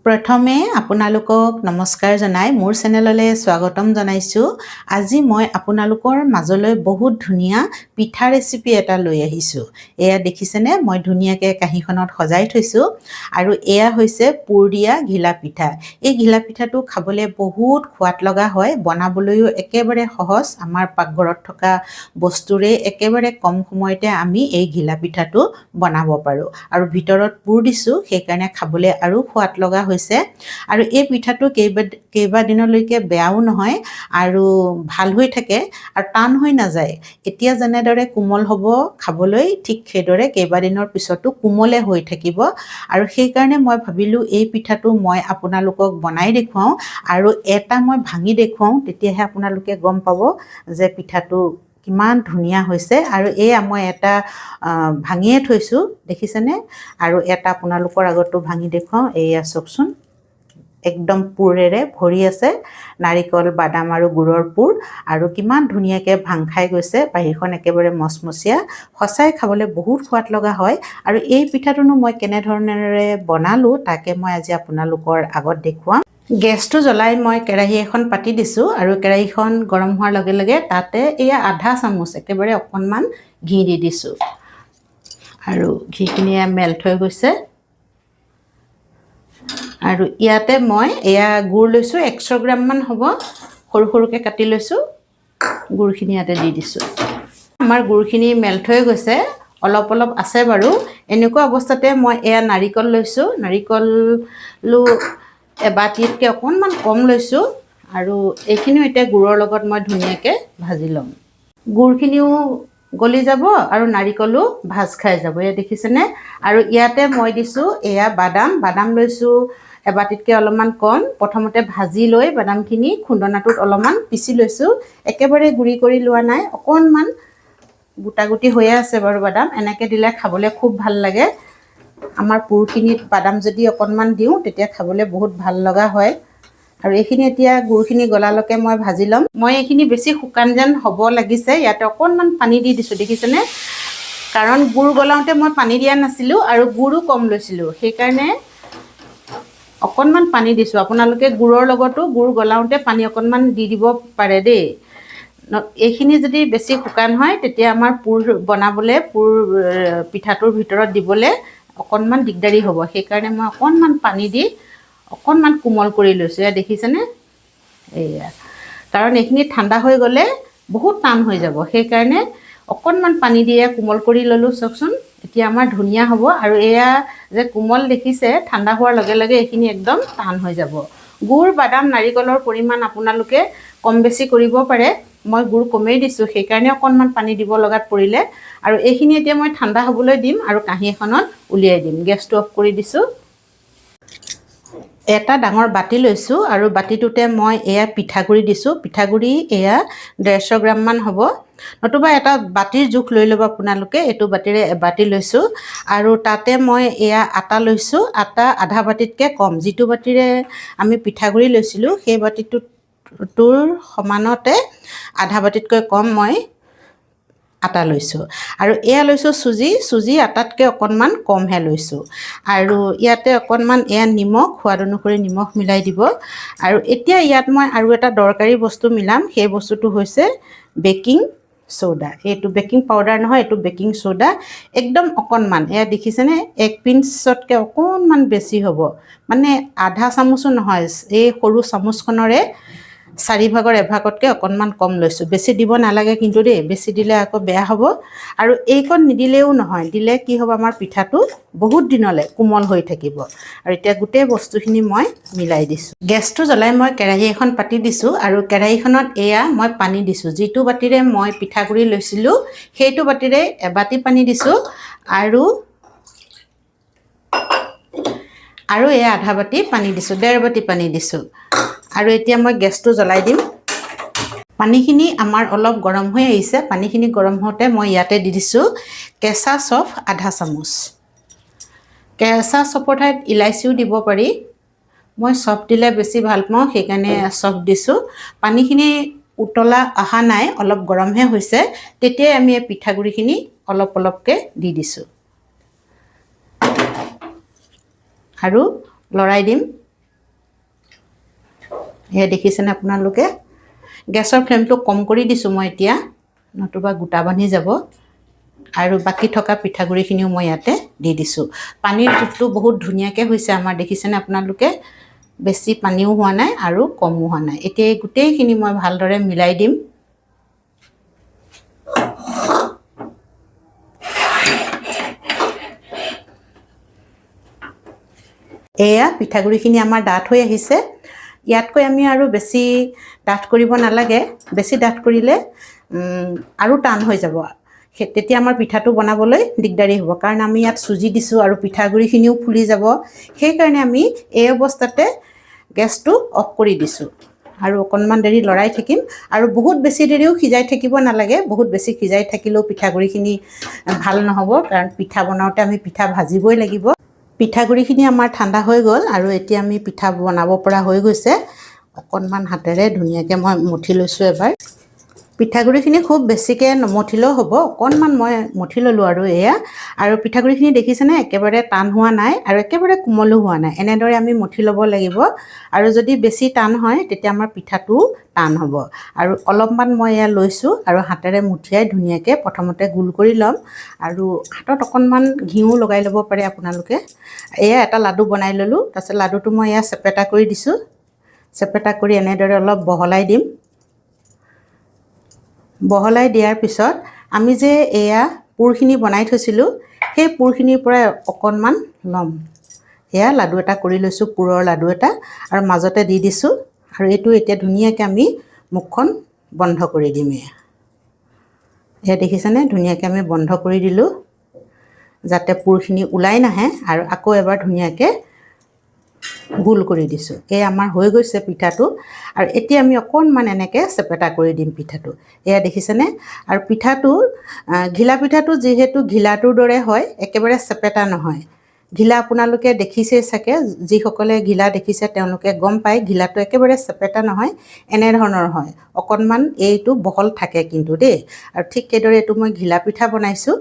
প্ৰথমে আপোনালোকক নমস্কাৰ জনাই মোৰ চেনেললৈ স্বাগতম জনাইছোঁ। আজি মই আপোনালোকৰ মাজলৈ বহুত ধুনীয়া পিঠা ৰেচিপি এটা লৈ আহিছোঁ। এয়া দেখিছেনে, মই ধুনীয়াকৈ কাঁহীখনত সজাই থৈছোঁ আৰু এয়া হৈছে পুৰ দিয়া ঘিলা পিঠা। এই ঘিলা পিঠাটো খাবলৈ বহুত সোৱাদ লগা হয়, বনাবলৈও একেবাৰে সহজ। আমাৰ পাকঘৰত থকা বস্তুৰে একেবাৰে কম সময়তে আমি এই ঘিলা পিঠাটো বনাব পাৰোঁ আৰু ভিতৰত পুৰ দিছোঁ, সেইকাৰণে খাবলৈ আৰু সোৱাদ লগা হৈছে। আৰু এই পিঠাটো কেইবাদিনলৈকে বেয়াও নহয় আৰু ভাল হৈ থাকে আৰু টান হৈ নাযায়। এতিয়া যেনেদৰে কোমল হ'ব খাবলৈ, ঠিক সেইদৰে কেইবাদিনৰ পিছতো কোমলে হৈ থাকিব। আৰু সেইকাৰণে মই ভাবিলোঁ এই পিঠাটো মই আপোনালোকক বনাই দেখুৱাওঁ আৰু এটা মই ভাঙি দেখুৱাওঁ, তেতিয়াহে আপোনালোকে গম পাব যে পিঠাটো কিমান ধুনীয়া হৈছে। আৰু এয়া মই এটা ভাঙিয়ে থৈছোঁ, দেখিছেনে? আৰু এটা আপোনালোকৰ আগতো ভাঙি দেখুৱাওঁ। এয়া চাওকচোন, একদম পুৰেৰে ভৰি আছে, নাৰিকল, বাদাম আৰু গুড়ৰ পুৰ, আৰু কিমান ধুনীয়াকৈ ভাং খাই গৈছে। বাহিৰখন একেবাৰে মচমচীয়া, সঁচাই খাবলৈ বহুত সোৱাদ লগা হয়। আৰু এই পিঠাটোনো মই কেনেধৰণেৰে বনালোঁ তাকে মই আজি আপোনালোকৰ আগত দেখুৱাম। গেছটো জ্বলাই মই কেৰাহী এখন পাতি দিছোঁ আৰু কেৰাহীখন গৰম হোৱাৰ লগে লগে তাতে এয়া আধা চামুচ একেবাৰে অকণমান ঘি দি দিছোঁ আৰু ঘিখিনি মেল্ট হৈ গৈছে। আৰু ইয়াতে মই এয়া গুড় লৈছোঁ, 100 গ্ৰামমান হ'ব, সৰু সৰুকৈ কাটি লৈছোঁ। গুড়খিনি ইয়াতে দি দিছোঁ। আমাৰ গুড়খিনি মেল্ট হৈ গৈছে, অলপ অলপ আছে বাৰু। এনেকুৱা অৱস্থাতে মই এয়া নাৰিকল লৈছোঁ। নাৰিকলো এবাতিতকৈ অকণমান কম লৈছোঁ আৰু এইখিনিও এতিয়া গুড়ৰ লগত মই ধুনীয়াকৈ ভাজি ল'ম। গুড়খিনিও গলি যাব আৰু নাৰিকলো ভাজ খাই যাব, এয়া দেখিছেনে? আৰু ইয়াতে মই দিছোঁ এয়া বাদাম লৈছোঁ এবাতিতকৈ অলপমান কম। প্ৰথমতে ভাজি লৈ বাদামখিনি খুন্দনাটোত অলপমান পিচি লৈছোঁ, একেবাৰে গুড়ি কৰি লোৱা নাই, অকণমান গোটা গুটি হৈয়ে আছে বাৰু বাদাম। এনেকৈ দিলে খাবলৈ খুব ভাল লাগে। আমাৰ পুৰখিনিত বাদাম যদি অকণমান দিওঁ তেতিয়া খাবলৈ বহুত ভাল লগা হয়। আৰু এইখিনি এতিয়া গুড়খিনি গলালৈকে মই ভাজি ল'ম। মই এইখিনি বেছি শুকান যেন হ'ব লাগিছে, ইয়াতে অকণমান পানী দি দিছোঁ, দেখিছেনে? কাৰণ গুড় গলাওঁতে মই পানী দিয়া নাছিলোঁ আৰু গুড়ো কম লৈছিলোঁ, সেইকাৰণে অকণমান পানী দিছোঁ। আপোনালোকে গুড়ৰ লগতো গুড় গলাওঁতে পানী অকণমান দি দিব পাৰে দেই। এইখিনি যদি বেছি শুকান হয় তেতিয়া আমাৰ পুৰ বনাবলৈ, পুৰ পিঠাটোৰ ভিতৰত দিবলৈ অকণমান দিগদাৰী হ'ব। সেইকাৰণে মই অকণমান পানী দি অকণমান কোমল কৰি লৈছোঁ, এয়া দেখিছেনে? এয়া, কাৰণ এইখিনি ঠাণ্ডা হৈ গ'লে বহুত টান হৈ যাব, সেইকাৰণে অকণমান পানী দিয়ে কোমল কৰি ল'লোঁ। চাওকচোন, এতিয়া আমাৰ ধুনীয়া হ'ব। আৰু এয়া যে কোমল দেখিছে, ঠাণ্ডা হোৱাৰ লগে লগে এইখিনি একদম টান হৈ যাব। গুড়, বাদাম, নাৰিকলৰ পৰিমাণ আপোনালোকে কম বেছি কৰিব পাৰে। মই গুড় কমেই দিছোঁ, সেইকাৰণে অকণমান পানী দিব লগাত পৰিলে। আৰু এইখিনি এতিয়া মই ঠাণ্ডা হ'বলৈ দিম আৰু কাঁহী এখনত উলিয়াই দিম। গেছটো অফ কৰি দিছোঁ। এটা ডাঙৰ বাতি লৈছোঁ আৰু বাতিটোতে মই এয়া পিঠাগুড়ি দিছোঁ। পিঠাগুড়ি এয়া 150 গ্ৰামমান হ'ব, নতুবা এটা বাতিৰ জোখ লৈ ল'ব আপোনালোকে। এইটো বাতিৰে এবাতি লৈছোঁ আৰু তাতে মই এয়া আটা লৈছোঁ। আটা আধা বাতিতকৈ কম, যিটো বাতিৰে আমি পিঠাগুড়ি লৈছিলোঁ সেই বাতিটোৰ সমানতে আধা বাতিতকৈ কম মই আটা লৈছোঁ। আৰু এয়া লৈছোঁ চুজি আটাতকৈ অকণমান কমহে লৈছোঁ। আৰু ইয়াতে অকণমান এয়া নিমখ, সোৱাদ অনুসৰি নিমখ মিলাই দিব। আৰু এতিয়া ইয়াত মই আৰু এটা দৰকাৰী বস্তু মিলাম, সেই বস্তুটো হৈছে বেকিং চ'ডা। এইটো বেকিং পাউডাৰ নহয়, এইটো বেকিং চ'ডা, একদম অকণমান। এয়া দেখিছেনে, 1 পিঞ্চতকৈ অকণমান বেছি হ'ব, মানে আধা চামুচো নহয়, এই সৰু চামুচখনৰে 4ভাগৰ এভাগতকৈ অকণমান কম লৈছোঁ। বেছি দিব নালাগে কিন্তু দেই, বেছি দিলে আকৌ বেয়া হ'ব। আৰু এইকণ নিদিলেও নহয়, দিলে কি হ'ব, আমাৰ পিঠাটো বহুত দিনলৈ কোমল হৈ থাকিব। আৰু এতিয়া গোটেই বস্তুখিনি মই মিলাই দিছোঁ। গেছটো জ্বলাই মই কেৰাহী এখন পাতি দিছোঁ আৰু কেৰাহীখনত এয়া মই পানী দিছোঁ। যিটো বাতিৰে মই পিঠাগুড়ি লৈছিলোঁ সেইটো বাতিৰে এবাতি পানী দিছোঁ আৰু এয়া আধা বাতি পানী দিছোঁ, 1.5 বাতি পানী দিছোঁ। আৰু এতিয়া মই গেছটো জ্বলাই দিম। পানীখিনি আমাৰ অলপ গৰম হৈ আহিছে। পানীখিনি গৰম হওঁতে মই ইয়াতে দি দিছোঁ কেঁচা চফ আধা চামুচ। কেঁচা চফৰ ঠাইত ইলাইচিও দিব পাৰি, মই চফ দিলে বেছি ভাল পাওঁ, সেইকাৰণে চফ দিছোঁ। পানীখিনি উতলা অহা নাই, অলপ গৰমহে হৈছে, তেতিয়াই আমি এই পিঠাগুড়িখিনি অলপ অলপকৈ দি দিছোঁ আৰু লৰাই দিম। এয়া দেখিছেনে আপোনালোকে গেছৰ ফ্লেমটো কম কৰি দিছোঁ মই এতিয়া নতুবা গোটা বান্ধি যাব আৰু বাকি থকা পিঠাগুড়িখিনিও মই ইয়াতে দি দিছোঁ পানীৰ জোখটো বহুত ধুনীয়াকৈ হৈছে আমাৰ দেখিছেনে আপোনালোকে বেছি পানীও হোৱা নাই আৰু কমো হোৱা নাই এতিয়া এই গোটেইখিনি মই ভালদৰে মিলাই দিম এয়া পিঠাগুড়িখিনি আমাৰ ডাঠ হৈ আহিছে ইয়াতকৈ আমি আৰু বেছি ডাঠ কৰিব নালাগে বেছি ডাঠ কৰিলে আৰু টান হৈ যাব তেতিয়া আমাৰ পিঠাটো বনাবলৈ দিগদাৰি হ'ব কাৰণ আমি ইয়াত চুজি দিছোঁ আৰু পিঠাগুড়িখিনিও ফুলি যাব সেইকাৰণে আমি এই অৱস্থাতে গেছটো অফ কৰি দিছোঁ আৰু অকণমান দেৰি লৰাই থাকিম আৰু বহুত বেছি দেৰিও সিজাই থাকিব নালাগে বহুত বেছি সিজাই থাকিলেও পিঠাগুড়িখিনি ভাল নহ'ব কাৰণ পিঠা বনাওঁতে আমি পিঠা ভাজিবই লাগিব পিঠাগুড়িখিনি আমাৰ ঠাণ্ডা হৈ গ'ল আৰু এতিয়া আমি পিঠা বনাব পৰা হৈ গৈছে অকণমান হাতেৰে ধুনীয়াকৈ মই মঠি লৈছোঁ এবাৰ পিঠাগুড়িখিনি খুব বেছিকৈ নমঠিলেও হ'ব অকণমান মই মঠি ল'লোঁ আৰু এয়া আৰু পিঠাগুড়িখিনি দেখিছেনে একেবাৰে টান হোৱা নাই আৰু একেবাৰে কোমলো হোৱা নাই এনেদৰে আমি মঠি ল'ব লাগিব আৰু যদি বেছি টান হয় তেতিয়া আমাৰ পিঠাটো টান হ'ব আৰু অলপমান মই এয়া লৈছোঁ আৰু হাতেৰে মুঠিয়াই ধুনীয়াকৈ প্ৰথমতে গোল কৰি ল'ম আৰু হাতত অকণমান ঘিউ লগাই ল'ব পাৰে আপোনালোকে এয়া এটা লাডু বনাই ল'লোঁ তাৰপিছত লাডুটো মই এয়া চেপেটা কৰি দিছোঁ চেপেটা কৰি এনেদৰে অলপ বহলাই দিম বহলাই দিয়াৰ পিছত আমি যে এয়া পুৰখিনি বনাই থৈছিলোঁ সেই পুৰখিনিৰ পৰা অকণমান ল'ম এয়া লাডু এটা কৰি লৈছোঁ পুৰৰ লাডু এটা আৰু মাজতে দি দিছোঁ আৰু এইটো এতিয়া ধুনীয়াকৈ আমি মুখখন বন্ধ কৰি দিম এয়া দেখিছেনে ধুনীয়াকৈ আমি বন্ধ কৰি দিলোঁ যাতে পুৰখিনি ওলাই নাহে আৰু আকৌ এবাৰ ধুনীয়াকৈ গোল কৰি দিছোঁ এই আমাৰ হৈ গৈছে পিঠাটো আৰু এতিয়া আমি অকণমান এনেকৈ চেপেটা কৰি দিম পিঠাটো এয়া দেখিছেনে আৰু পিঠাটো ঘিলা পিঠাটো যিহেতু ঘিলাটোৰ দৰে হয় একেবাৰে চেপেটা নহয় ঘিলা আপোনালোকে দেখিছেই চাগে যিসকলে ঘিলা দেখিছে তেওঁলোকে গম পায় ঘিলাটো একেবাৰে চেপেটা নহয় এনেধৰণৰ হয় অকণমান এইটো বহল থাকে কিন্তু দেই আৰু ঠিক সেইদৰে এইটো মই ঘিলা পিঠা বনাইছোঁ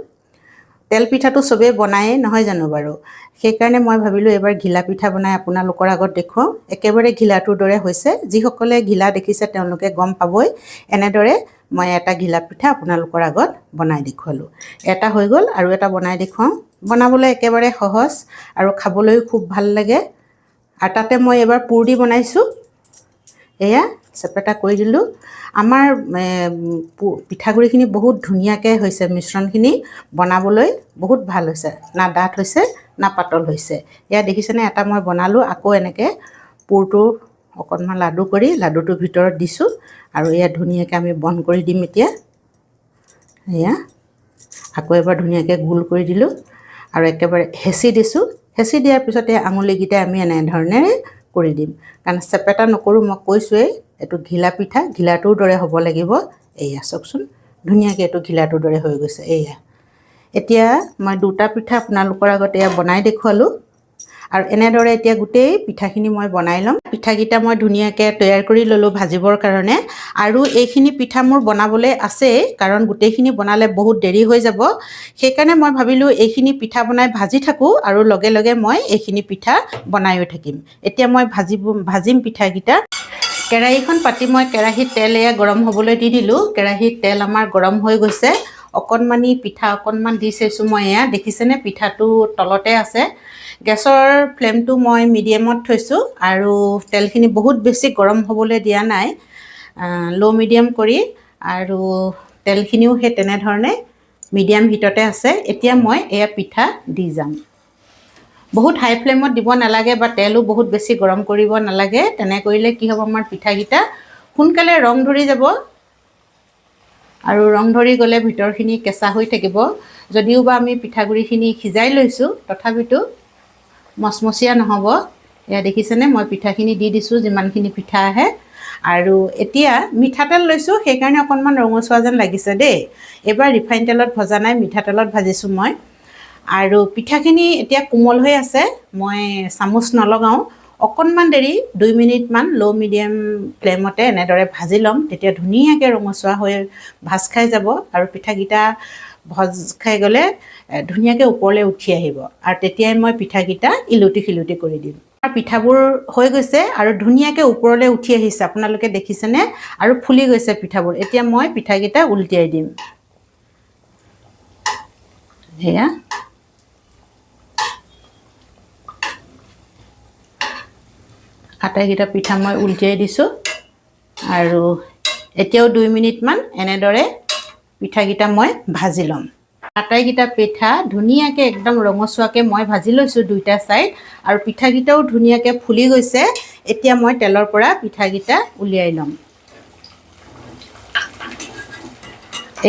তেল পিঠাটো চবেই বনায়েই নহয় জানো বাৰু সেইকাৰণে মই ভাবিলোঁ এবাৰ ঘিলা পিঠা বনাই আপোনালোকৰ আগত দেখুৱাওঁ একেবাৰে ঘিলাটোৰ দৰে হৈছে যিসকলে ঘিলা দেখিছে তেওঁলোকে গম পাবই এনেদৰে মই এটা ঘিলা পিঠা আপোনালোকৰ আগত বনাই দেখুৱালোঁ এটা হৈ গ'ল আৰু এটা বনাই দেখুৱাওঁ বনাবলৈ একেবাৰে সহজ আৰু খাবলৈও খুব ভাল লাগে আৰু তাতে মই এবাৰ পুৰ দি বনাইছোঁ এয়া চেপেটা কৰি দিলোঁ আমাৰ পিঠাগুড়িখিনি বহুত ধুনীয়াকৈ হৈছে মিশ্ৰণখিনি বনাবলৈ বহুত ভাল হৈছে না ডাঠ হৈছে না পাতল হৈছে এয়া দেখিছেনে এটা মই বনালোঁ আকৌ এনেকৈ পুৰটো অকণমান লাডু কৰি লাডুটোৰ ভিতৰত দিছোঁ আৰু এয়া ধুনীয়াকৈ আমি বন্ধ কৰি দিম এতিয়া এয়া আকৌ এবাৰ ধুনীয়াকৈ গোল কৰি দিলোঁ আৰু একেবাৰে হেঁচি দিছোঁ হেঁচি দিয়াৰ পিছতে আঙুলিকেইটা আমি এনেধৰণেৰে কৰি দিম কাৰণ চেপেটা নকৰোঁ মই কৈছোঁৱেই এইটো ঘিলা পিঠা ঘিলাটোৰ দৰে হ'ব লাগিব এয়া চাওকচোন ধুনীয়াকৈ এইটো ঘিলাটোৰ দৰে হৈ গৈছে এয়া এতিয়া মই দুটা পিঠা আপোনালোকৰ আগত এয়া বনাই দেখুৱালোঁ আৰু এনেদৰে এতিয়া গোটেই পিঠাখিনি মই বনাই ল'ম পিঠাকেইটা মই ধুনীয়াকৈ তৈয়াৰ কৰি ল'লোঁ ভাজিবৰ কাৰণে আৰু এইখিনি পিঠা মোৰ বনাবলৈ আছেই কাৰণ গোটেইখিনি বনালে বহুত দেৰি হৈ যাব সেইকাৰণে মই ভাবিলোঁ এইখিনি পিঠা বনাই ভাজি থাকোঁ আৰু লগে লগে মই এইখিনি পিঠা বনায়ো থাকিম এতিয়া মই ভাজিম পিঠাকেইটা কেৰাহীখন পাতি মই কেৰাহীত তেল এয়া গৰম হ'বলৈ দি দিলোঁ কেৰাহীত তেল আমাৰ গৰম হৈ গৈছে অকণমানি পিঠা অকণমান দি চাইছোঁ মই এয়া দেখিছেনে পিঠাটো তলতে আছে গেছৰ ফ্লেমটো মই মিডিয়ামত থৈছোঁ আৰু তেলখিনি বহুত বেছি গৰম হ'বলৈ দিয়া নাই ল' মিডিয়াম কৰি আৰু তেলখিনিও সেই তেনেধৰণে মিডিয়াম হিটতে আছে এতিয়া মই এয়া পিঠা দি যাম বহুত হাই ফ্লেমত দিব নালাগে বা তেলো বহুত বেছি গৰম কৰিব নালাগে তেনে কৰিলে কি হ'ব আমাৰ পিঠাকেইটা সোনকালে ৰং ধৰি যাব আৰু ৰং ধৰি গ'লে ভিতৰখিনি কেঁচা হৈ থাকিব যদিও বা আমি পিঠাগুড়িখিনি সিজাই লৈছোঁ তথাপিতো মচমচীয়া নহ'ব এয়া দেখিছেনে মই পিঠাখিনি দি দিছোঁ যিমানখিনি পিঠা আহে আৰু এতিয়া মিঠাতেল লৈছোঁ সেইকাৰণে অকণমান ৰঙচুৱা যেন লাগিছে দেই এবাৰ ৰিফাইন তেলত ভজা নাই মিঠাতেলত ভাজিছোঁ মই আৰু পিঠাখিনি এতিয়া কোমল হৈ আছে মই চামুচ নলগাওঁ অকণমান দেৰি 2 মিনিটমান ল' মিডিয়াম ফ্লেমতে এনেদৰে ভাজি ল'ম তেতিয়া ধুনীয়াকৈ ৰঙচুৱা হৈ ভাজ খাই যাব আৰু পিঠাকেইটা ভাজ খাই গ'লে ধুনীয়াকৈ ওপৰলৈ উঠি আহিব আৰু তেতিয়াই মই পিঠাকেইটা ইলুটি খিলুটি কৰি দিম পিঠাবোৰ হৈ গৈছে আৰু ধুনীয়াকৈ ওপৰলৈ উঠি আহিছে, আপোনালোকে দেখিছেনে? আৰু ফুলি গৈছে পিঠাবোৰ। এতিয়া মই পিঠাকেইটা উলটিয়াই দিম। সেয়া আটাইকেইটা পিঠা মই উলটিয়াই দিছোঁ আৰু এতিয়াও 2 মিনিটমান এনেদৰে পিঠাকেইটা মই ভাজি ল'ম। আটাইকেইটা পিঠা ধুনীয়াকৈ একদম ৰঙচুৱাকৈ মই ভাজি লৈছোঁ দুইটা ছাইড, আৰু পিঠাকেইটাও ধুনীয়াকৈ ফুলি গৈছে। এতিয়া মই তেলৰ পৰা পিঠাকেইটা উলিয়াই ল'ম।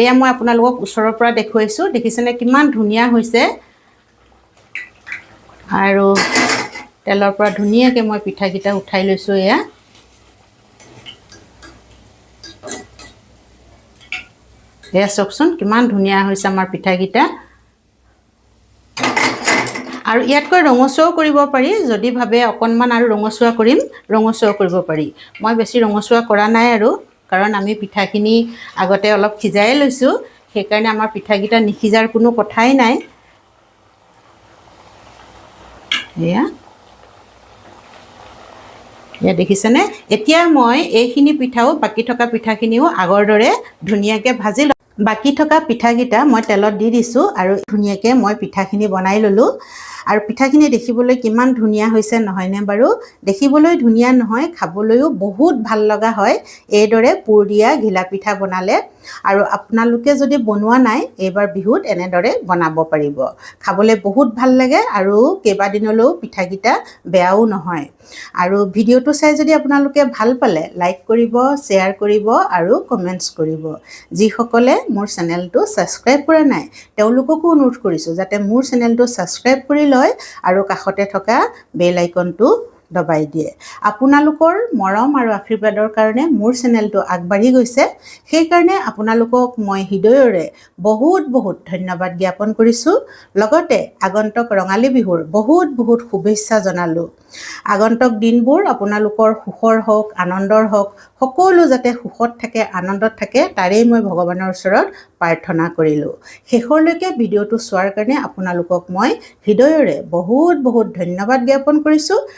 এয়া মই আপোনালোকক ওচৰৰ পৰা দেখুৱাইছোঁ, দেখিছেনে কিমান ধুনীয়া হৈছে। আৰু তেলৰ পৰা ধুনীয়াকৈ মই পিঠাকেইটা উঠাই লৈছোঁ। এয়া চাওকচোন কিমান ধুনীয়া হৈছে আমাৰ পিঠাকেইটা। আৰু ইয়াতকৈ ৰঙচুৱাও কৰিব পাৰি, যদি ভাবে অকণমান আৰু ৰঙচুৱা কৰিম, ৰঙচুৱাও কৰিব পাৰি। মই বেছি ৰঙচুৱা কৰা নাই আৰু, কাৰণ আমি পিঠাখিনি আগতে অলপ সিজাই লৈছোঁ, সেইকাৰণে আমাৰ পিঠাকেইটা নিসিজাৰ কোনো কথাই নাই। এয়া দেখিছেনে? এতিয়া মই এইখিনি পিঠাও, বাকী থকা পিঠাখিনিও আগৰ দৰে ধুনীয়াকৈ ভাজি ল'ম। বাকী থকা পিঠাকেইটা মই তেলত দি দিছোঁ আৰু ধুনীয়াকৈ মই পিঠাখিনি বনাই ল'লোঁ। আৰু পিঠাখিনি দেখিবলৈ কিমান ধুনীয়া হৈছে নহয়নে বাৰু? দেখিবলৈ ধুনীয়া নহয়, খাবলৈও বহুত ভাল লগা হয় এইদৰে পুৰ দিয়া ঘিলা পিঠা বনালে। আৰু আপোনালোকে যদি বনোৱা নাই, এইবাৰ বিহুত এনেদৰে বনাব পাৰিব। খাবলৈ বহুত ভাল লাগে আৰু কেইবাদিনলৈও পিঠাকেইটা বেয়াও নহয়। আৰু ভিডিঅ'টো চাই যদি আপোনালোকে ভাল পালে, লাইক কৰিব, শ্বেয়াৰ কৰিব আৰু কমেণ্টছ কৰিব। যিসকলে মোৰ চেনেলটো ছাবস্ক্ৰাইব কৰা নাই, তেওঁলোককো অনুৰোধ কৰিছোঁ যাতে মোৰ চেনেলটো ছাবস্ক্ৰাইব কৰি লয় আৰু কাষতে থকা বেল আইকনটো দবাই দিয়ে। আপোনালোকৰ মৰম আৰু আশীৰ্বাদৰ কাৰণে মোৰ চেনেলটো আগবাঢ়ি গৈছে, সেইকাৰণে আপোনালোকক মই হৃদয়ৰে বহুত বহুত ধন্যবাদ জ্ঞাপন কৰিছোঁ। লগতে আগন্তুক ৰঙালী বিহুৰ বহুত বহুত শুভেচ্ছা জনালোঁ। আগন্তুক দিনবোৰ আপোনালোকৰ সুখৰ হওক, আনন্দৰ হওক, সকলো যাতে সুখত থাকে, আনন্দত থাকে, তাৰেই মই ভগৱানৰ ওচৰত প্ৰাৰ্থনা কৰিলোঁ। শেষলৈকে ভিডিঅ'টো চোৱাৰ কাৰণে আপোনালোকক মই হৃদয়ৰে বহুত বহুত ধন্যবাদ জ্ঞাপন কৰিছোঁ।